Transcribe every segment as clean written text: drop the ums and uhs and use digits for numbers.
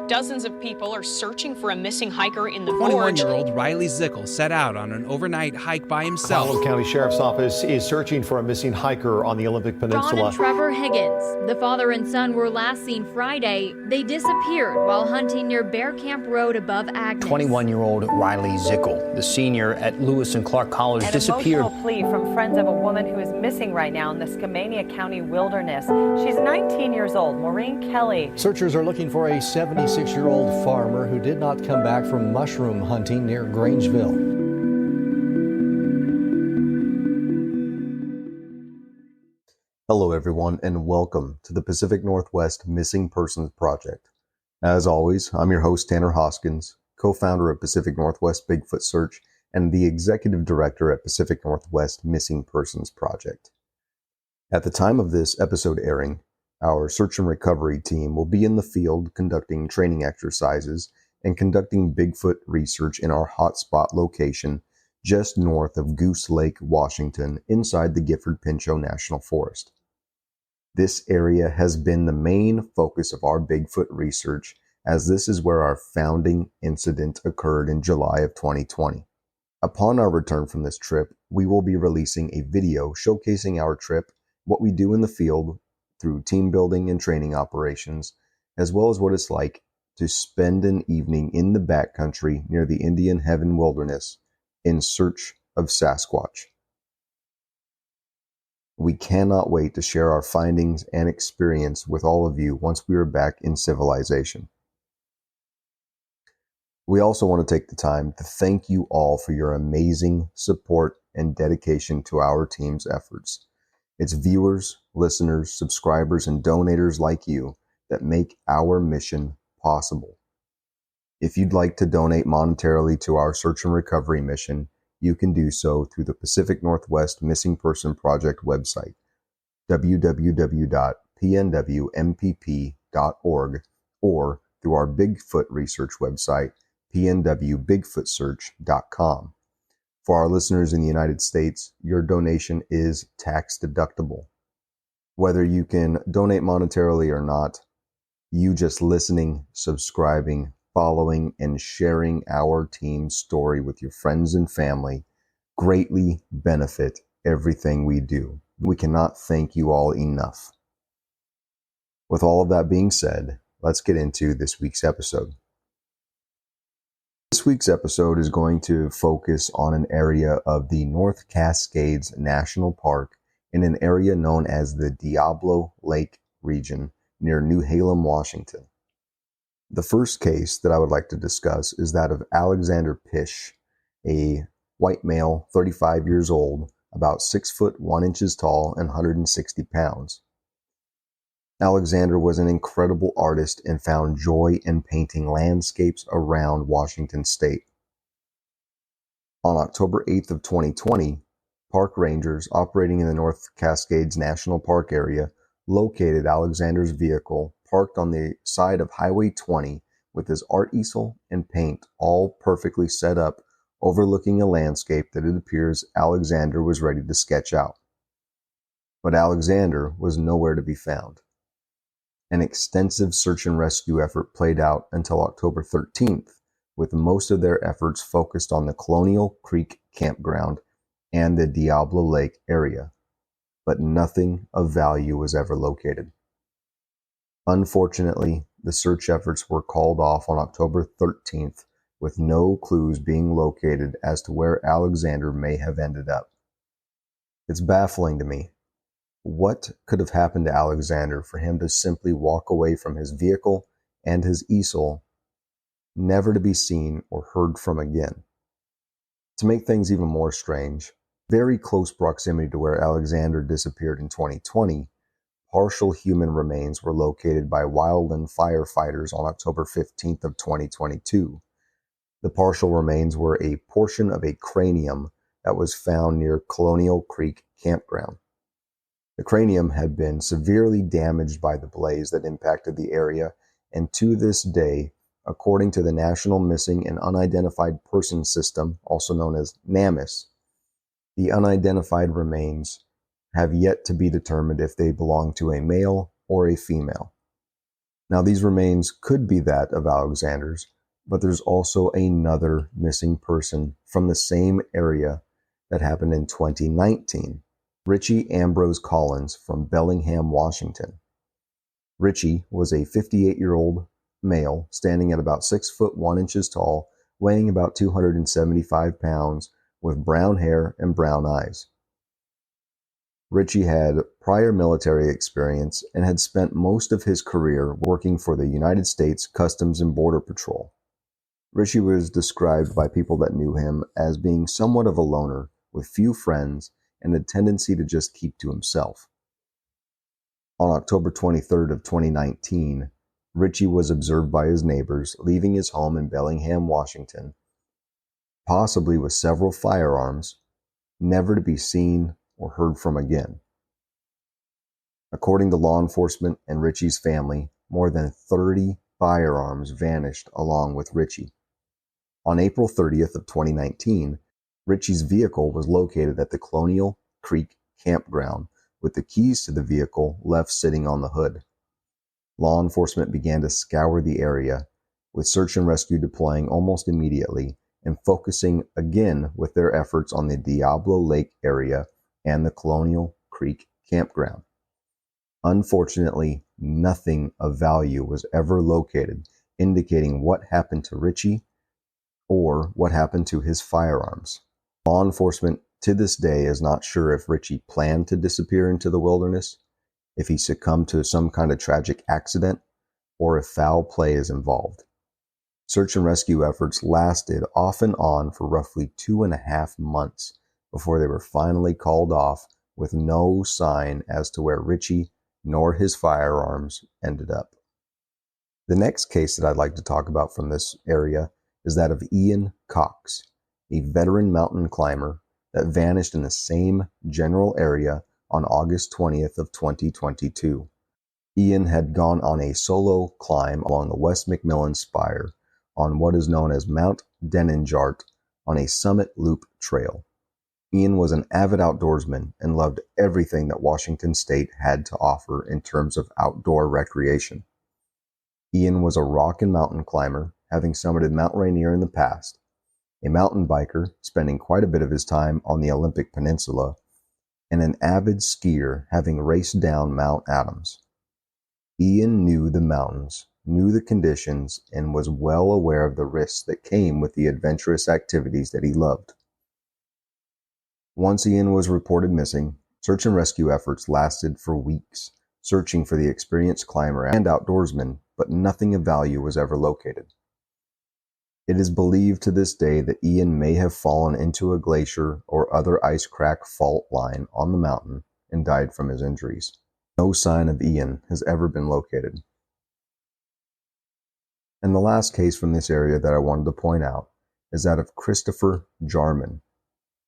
Dozens of people are searching for a missing hiker in the gorge. 21-year-old Riley Zickel set out on an overnight hike by himself. Colonial County Sheriff's Office is searching for a missing hiker on the Olympic Peninsula. Ron and Trevor Higgins, the father and son, were last seen Friday. They disappeared while hunting near Bear Camp Road above Agnes. 21-year-old Riley Zickel, the senior at Lewis and Clark College, disappeared. An emotional plea from friends of a woman who is missing right now in the Skamania County wilderness. She's 19 years old, Maureen Kelly. Searchers are looking for a 76-year-old farmer who did not come back from mushroom hunting near Grangeville. Hello everyone, and welcome to the Pacific Northwest Missing Persons Project. As always, I'm your host Tanner Hoskins, co-founder of Pacific Northwest Bigfoot Search and the executive director at Pacific Northwest Missing Persons Project. At the time of this episode airing, our search and recovery team will be in the field conducting training exercises and conducting Bigfoot research in our hotspot location just north of Goose Lake, Washington, inside the Gifford-Pinchot National Forest. This area has been the main focus of our Bigfoot research, as this is where our founding incident occurred in July of 2020. Upon our return from this trip, we will be releasing a video showcasing our trip, what we do in the field through team building and training operations, as well as what it's like to spend an evening in the backcountry near the Indian Heaven Wilderness in search of Sasquatch. We cannot wait to share our findings and experience with all of you once we are back in civilization. We also want to take the time to thank you all for your amazing support and dedication to our team's efforts. It's viewers, listeners, subscribers, and donators like you that make our mission possible. If you'd like to donate monetarily to our search and recovery mission, you can do so through the Pacific Northwest Missing Person Project website, www.pnwmpp.org, or through our Bigfoot research website, pnwbigfootsearch.com. For our listeners in the United States, your donation is tax deductible. Whether you can donate monetarily or not, you just listening, subscribing, following, and sharing our team's story with your friends and family greatly benefit everything we do. We cannot thank you all enough. With all of that being said, let's get into this week's episode. This week's episode is going to focus on an area of the North Cascades National Park in an area known as the Diablo Lake region near Newhalem, Washington. The first case that I would like to discuss is that of Alexander Pisch, a white male, 35 years old, about 6 foot 1 inches tall and 160 pounds. Alexander was an incredible artist and found joy in painting landscapes around Washington state. On October 8th of 2020, park rangers operating in the North Cascades National Park area located Alexander's vehicle parked on the side of Highway 20 with his art easel and paint all perfectly set up, overlooking a landscape that it appears Alexander was ready to sketch out. But Alexander was nowhere to be found. An extensive search and rescue effort played out until October 13th, with most of their efforts focused on the Colonial Creek Campground and the Diablo Lake area, but nothing of value was ever located. Unfortunately, the search efforts were called off on October 13th, with no clues being located as to where Alexander may have ended up. It's baffling to me. What could have happened to Alexander for him to simply walk away from his vehicle and his easel, never to be seen or heard from again? To make things even more strange, very close proximity to where Alexander disappeared in 2020, partial human remains were located by wildland firefighters on October 15th of 2022. The partial remains were a portion of a cranium that was found near Colonial Creek Campground. The cranium had been severely damaged by the blaze that impacted the area, and to this day, according to the National Missing and Unidentified Persons System, also known as NAMIS, the unidentified remains have yet to be determined if they belong to a male or a female. Now, these remains could be that of Alexander's, but there's also another missing person from the same area that happened in 2019. Ritchie Ambrose Collins from Bellingham, Washington. Ritchie was a 58-year-old male standing at about 6 foot 1 inches tall, weighing about 275 pounds, with brown hair and brown eyes. Ritchie had prior military experience and had spent most of his career working for the United States Customs and Border Patrol. Ritchie was described by people that knew him as being somewhat of a loner with few friends and a tendency to just keep to himself. On October 23rd of 2019, Ritchie was observed by his neighbors leaving his home in Bellingham, Washington, possibly with several firearms, never to be seen or heard from again. According to law enforcement and Ritchie's family, more than 30 firearms vanished along with Ritchie. On April 30th of 2019, Ritchie's vehicle was located at the Colonial Creek Campground, with the keys to the vehicle left sitting on the hood. Law enforcement began to scour the area, with search and rescue deploying almost immediately and focusing again with their efforts on the Diablo Lake area and the Colonial Creek Campground. Unfortunately, nothing of value was ever located, indicating what happened to Ritchie or what happened to his firearms. Law enforcement to this day is not sure if Ritchie planned to disappear into the wilderness, if he succumbed to some kind of tragic accident, or if foul play is involved. Search and rescue efforts lasted off and on for roughly 2.5 months before they were finally called off, with no sign as to where Ritchie nor his firearms ended up. The next case that I'd like to talk about from this area is that of Ian Cox, a veteran mountain climber that vanished in the same general area on August 20th of 2022. Ian had gone on a solo climb along the West McMillan Spire on what is known as Mount Degenhardt on a summit loop trail. Ian was an avid outdoorsman and loved everything that Washington State had to offer in terms of outdoor recreation. Ian was a rock and mountain climber, having summited Mount Rainier in the past, a mountain biker, spending quite a bit of his time on the Olympic Peninsula, and an avid skier, having raced down Mount Adams. Ian knew the mountains, knew the conditions, and was well aware of the risks that came with the adventurous activities that he loved. Once Ian was reported missing, search and rescue efforts lasted for weeks, searching for the experienced climber and outdoorsman, but nothing of value was ever located. It is believed to this day that Ian may have fallen into a glacier or other ice crack fault line on the mountain and died from his injuries. No sign of Ian has ever been located. And the last case from this area that I wanted to point out is that of Christopher Jarman,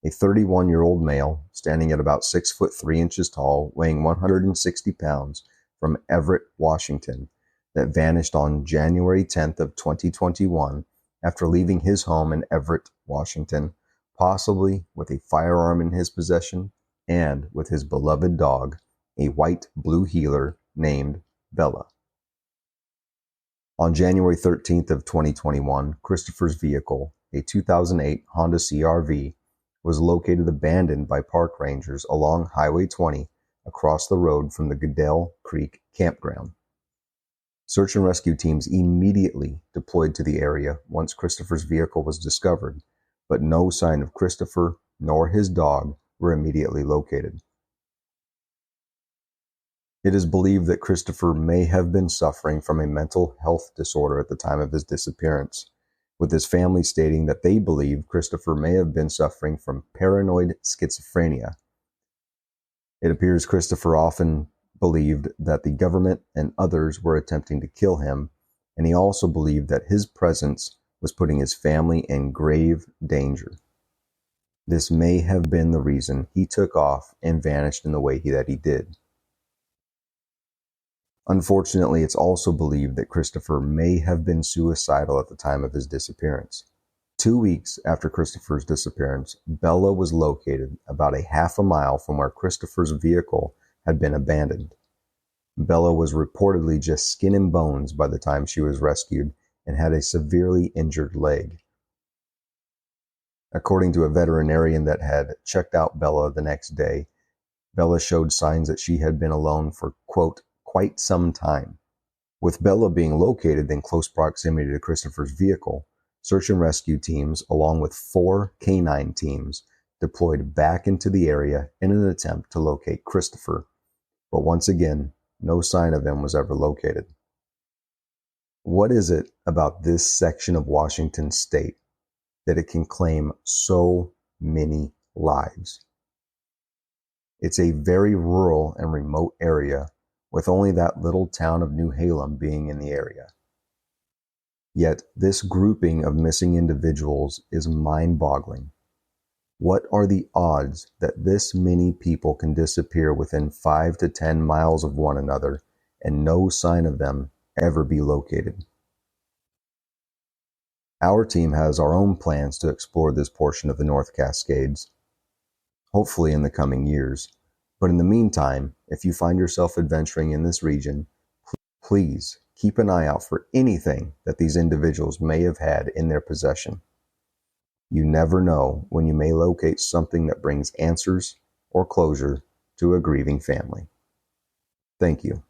a 31-year-old male standing at about 6 foot 3 inches tall, weighing 160 pounds, from Everett, Washington, that vanished on January 10th of 2021 after leaving his home in Everett, Washington, possibly with a firearm in his possession and with his beloved dog, a white blue heeler named Bella. On January 13th of 2021, Christopher's vehicle, a 2008 Honda CR-V, was located abandoned by park rangers along Highway 20 across the road from the Goodell Creek Campground. Search and rescue teams immediately deployed to the area once Christopher's vehicle was discovered, but no sign of Christopher nor his dog were immediately located. It is believed that Christopher may have been suffering from a mental health disorder at the time of his disappearance, with his family stating that they believe Christopher may have been suffering from paranoid schizophrenia. It appears Christopher often believed that the government and others were attempting to kill him, and he also believed that his presence was putting his family in grave danger. This may have been the reason he took off and vanished in the way that he did. Unfortunately, it's also believed that Christopher may have been suicidal at the time of his disappearance. 2 weeks after Christopher's disappearance, Bella was located about a half a mile from where Christopher's vehicle had been abandoned. Bella was reportedly just skin and bones by the time she was rescued and had a severely injured leg. According to a veterinarian that had checked out Bella the next day, Bella showed signs that she had been alone for, quote, quite some time. With Bella being located in close proximity to Christopher's vehicle, search and rescue teams, along with 4 canine teams, deployed back into the area in an attempt to locate Christopher. But once again, no sign of him was ever located. What is it about this section of Washington state that it can claim so many lives? It's a very rural and remote area, with only that little town of Newhalem being in the area. Yet this grouping of missing individuals is mind-boggling. What are the odds that this many people can disappear within 5 to 10 miles of one another and no sign of them ever be located? Our team has our own plans to explore this portion of the North Cascades, hopefully in the coming years. But in the meantime, if you find yourself adventuring in this region, please keep an eye out for anything that these individuals may have had in their possession. You never know when you may locate something that brings answers or closure to a grieving family. Thank you.